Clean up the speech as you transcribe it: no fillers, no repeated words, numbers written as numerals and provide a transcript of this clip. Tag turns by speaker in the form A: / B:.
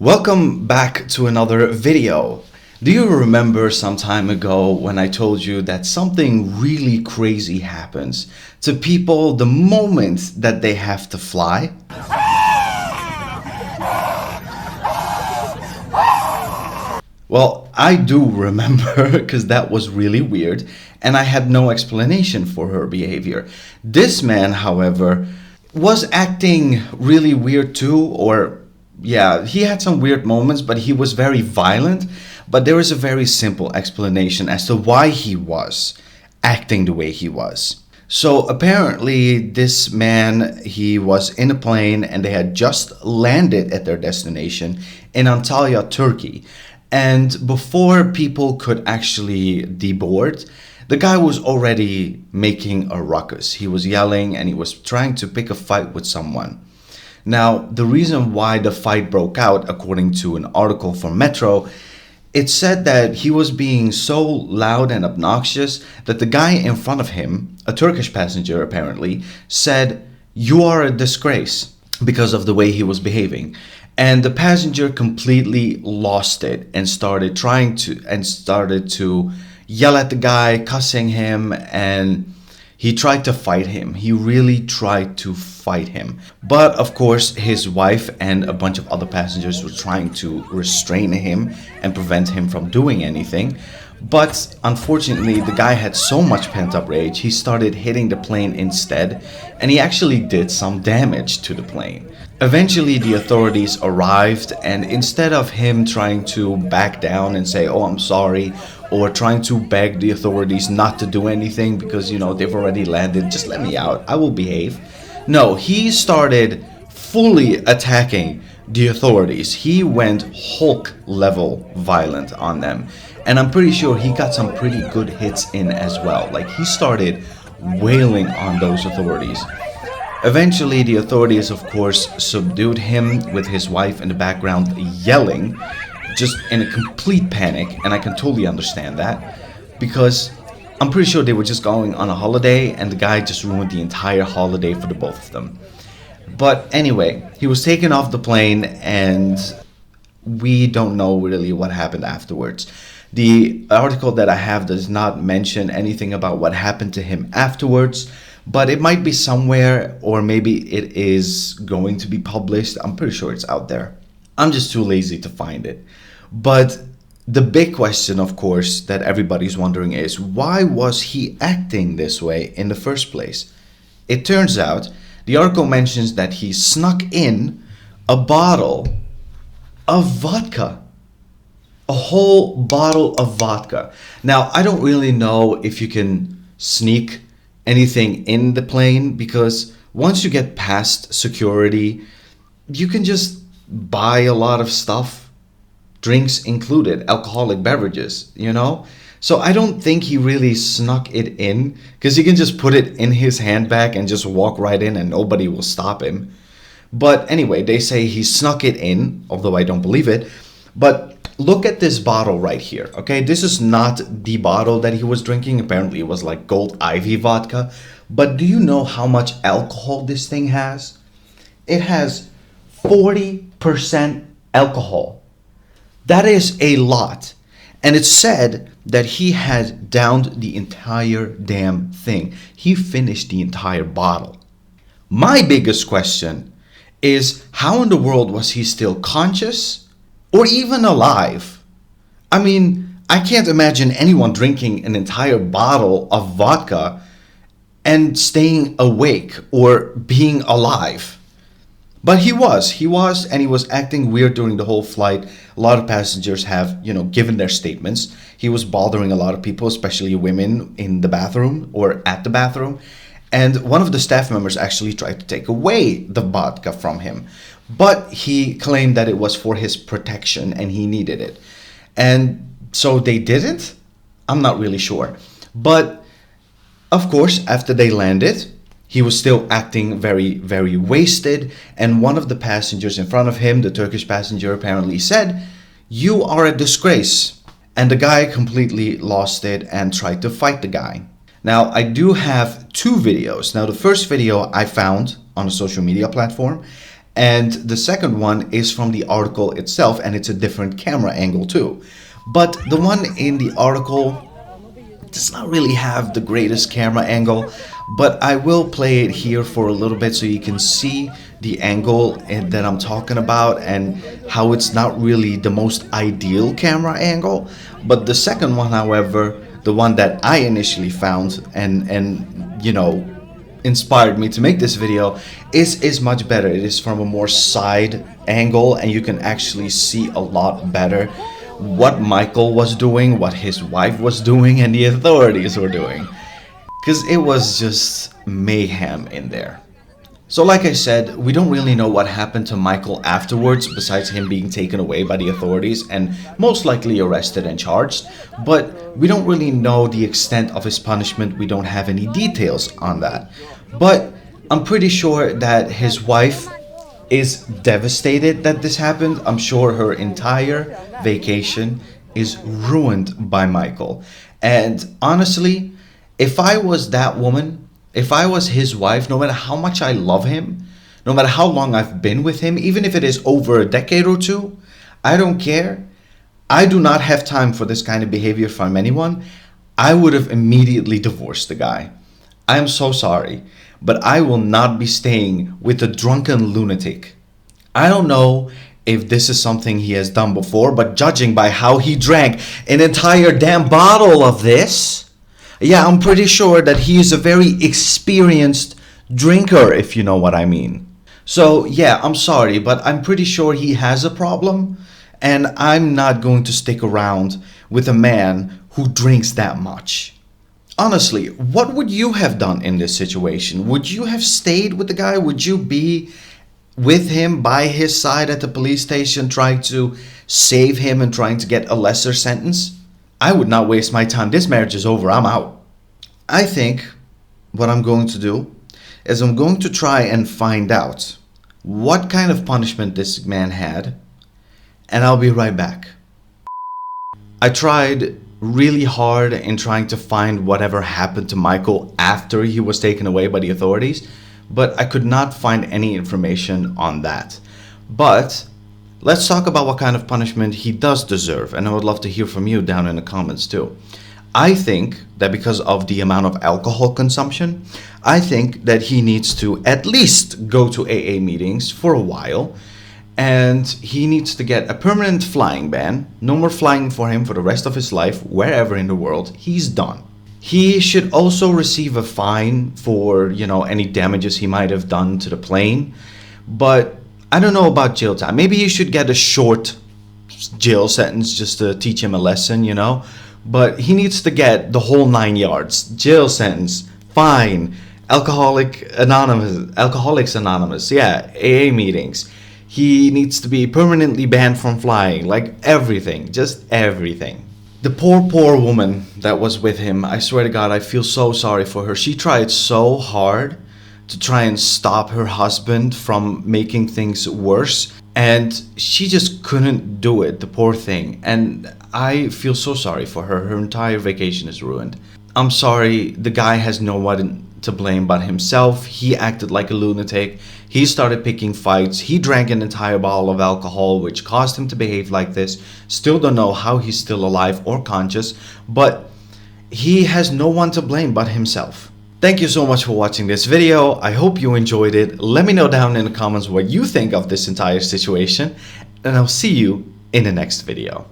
A: Welcome back to another video. Do you remember some time ago when I told you that something really crazy happens to people the moment that they have to fly? Well, I do remember because that was really weird and I had no explanation for her behavior. This man, however, was acting really weird too, or yeah, he had some weird moments, but he was very violent. But there is a very simple explanation as to why he was acting the way he was. So apparently this man, he was in a plane and they had just landed at their destination in Antalya, Turkey. And before people could actually deboard, the guy was already making a ruckus. He was yelling and he was trying to pick a fight with someone. Now, the reason why the fight broke out, according to an article from Metro, it said that he was being so loud and obnoxious that the guy in front of him, a Turkish passenger apparently, said, "You are a disgrace," because of the way he was behaving. And the passenger completely lost it and started to yell at the guy, cussing him, and he tried to fight him. He really tried to fight him. But of course, his wife and a bunch of other passengers were trying to restrain him and prevent him from doing anything. But unfortunately, the guy had so much pent-up rage, he started hitting the plane instead, and he actually did some damage to the plane. Eventually, the authorities arrived, and instead of him trying to back down and say, "Oh, I'm sorry," or trying to beg the authorities not to do anything because, they've already landed, "Just let me out, I will behave." No, he started fully attacking the authorities. He went Hulk level violent on them. And I'm pretty sure he got some pretty good hits in as well. Like, he started wailing on those authorities. Eventually, the authorities, of course, subdued him with his wife in the background yelling, just in a complete panic. And I can totally understand that because I'm pretty sure they were just going on a holiday and the guy just ruined the entire holiday for the both of them. But anyway, he was taken off the plane and we don't know really what happened afterwards. The article that I have does not mention anything about what happened to him afterwards, but it might be somewhere, or maybe it is going to be published. I'm pretty sure it's out there. I'm just too lazy to find it. But the big question, of course, that everybody's wondering is, why was he acting this way in the first place? It turns out, the article mentions that he snuck in a bottle of vodka. A whole bottle of vodka. Now, I don't really know if you can sneak anything in the plane because once you get past security, you can just buy a lot of stuff, drinks included, alcoholic beverages, So I don't think he really snuck it in because he can just put it in his handbag and just walk right in and nobody will stop him. But anyway, they say he snuck it in, although I don't believe it. But look at this bottle right here, okay? This is not the bottle that he was drinking. Apparently it was like Gold Ivy vodka. But do you know how much alcohol this thing has? It has 40% alcohol. That is a lot. And it's said that he had downed the entire damn thing. He finished the entire bottle. My biggest question is, how in the world was he still conscious or even alive? I mean, I can't imagine anyone drinking an entire bottle of vodka and staying awake or being alive. But he was, and he was acting weird during the whole flight. A lot of passengers have, given their statements. He was bothering a lot of people, especially women in the bathroom or at the bathroom. And one of the staff members actually tried to take away the vodka from him. But he claimed that it was for his protection and he needed it. And so they didn't? I'm not really sure. But of course, after they landed, he was still acting very, very wasted. And one of the passengers in front of him, the Turkish passenger, apparently said, "You are a disgrace." And the guy completely lost it and tried to fight the guy. Now, I do have two videos. Now, the first video I found on a social media platform, And the second one is from the article itself, and it's a different camera angle too. But the one in the article does not really have the greatest camera angle, but I will play it here for a little bit so you can see the angle that I'm talking about and how it's not really the most ideal camera angle. But the second one, however, the one that I initially found and you know, inspired me to make this video is much better. It is from a more side angle, and you can actually see a lot better what Michael was doing, what his wife was doing, and the authorities were doing, because it was just mayhem in there. So like I said, we don't really know what happened to Michael afterwards, besides him being taken away by the authorities and most likely arrested and charged, but we don't really know the extent of his punishment. We don't have any details on that. But I'm pretty sure that his wife is devastated that this happened. I'm sure her entire vacation is ruined by Michael. And honestly, if I was that woman, if I was his wife, no matter how much I love him, no matter how long I've been with him, even if it is over a decade or two, I don't care. I do not have time for this kind of behavior from anyone. I would have immediately divorced the guy. I am so sorry, but I will not be staying with a drunken lunatic. I don't know if this is something he has done before, but judging by how he drank an entire damn bottle of this, yeah, I'm pretty sure that he is a very experienced drinker, if you know what I mean. So yeah, I'm sorry, but I'm pretty sure he has a problem, and I'm not going to stick around with a man who drinks that much. Honestly, what would you have done in this situation? Would you have stayed with the guy? Would you be with him by his side at the police station, trying to save him and trying to get a lesser sentence? I would not waste my time. This marriage is over. I'm out. I think what I'm going to do is I'm going to try and find out what kind of punishment this man had, and I'll be right back. I tried really hard in trying to find whatever happened to Michael after he was taken away by the authorities, but I could not find any information on that. But let's talk about what kind of punishment he does deserve, and I would love to hear from you down in the comments too. I think that because of the amount of alcohol consumption, I think that he needs to at least go to AA meetings for a while, and he needs to get a permanent flying ban. No more flying for him for the rest of his life, wherever in the world. He's done. He should also receive a fine for, any damages he might have done to the plane. But I don't know about jail time. Maybe he should get a short jail sentence just to teach him a lesson, But he needs to get the whole 9 yards. Jail sentence, fine, Alcoholics Anonymous, yeah, AA meetings. He needs to be permanently banned from flying, like everything, just everything. The poor woman that was with him, I swear to God, I feel so sorry for her. She tried so hard to try and stop her husband from making things worse, and she just couldn't do it, the poor thing. And I feel so sorry for her. Her entire vacation is ruined. I'm sorry, the guy has no one to blame but himself. He acted like a lunatic. He started picking fights. He drank an entire bottle of alcohol, which caused him to behave like this. Still don't know how he's still alive or conscious, but he has no one to blame but himself. Thank you so much for watching this video. I hope you enjoyed it. Let me know down in the comments what you think of this entire situation, and I'll see you in the next video.